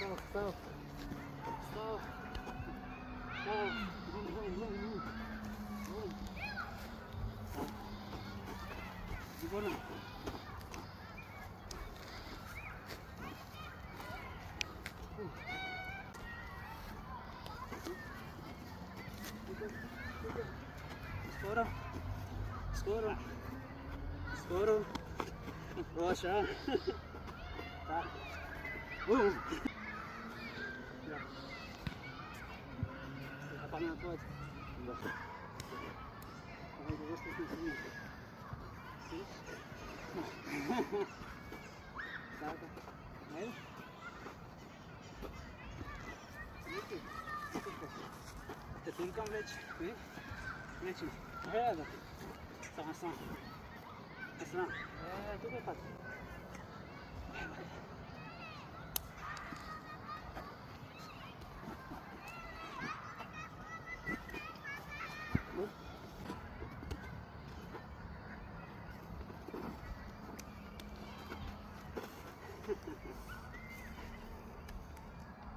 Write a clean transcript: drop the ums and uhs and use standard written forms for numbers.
Stop. Boom. Siguro na. Skoro. Proszę. Tak. Pamiętaj. Te Türkan leci. Aslan. Tu kapat.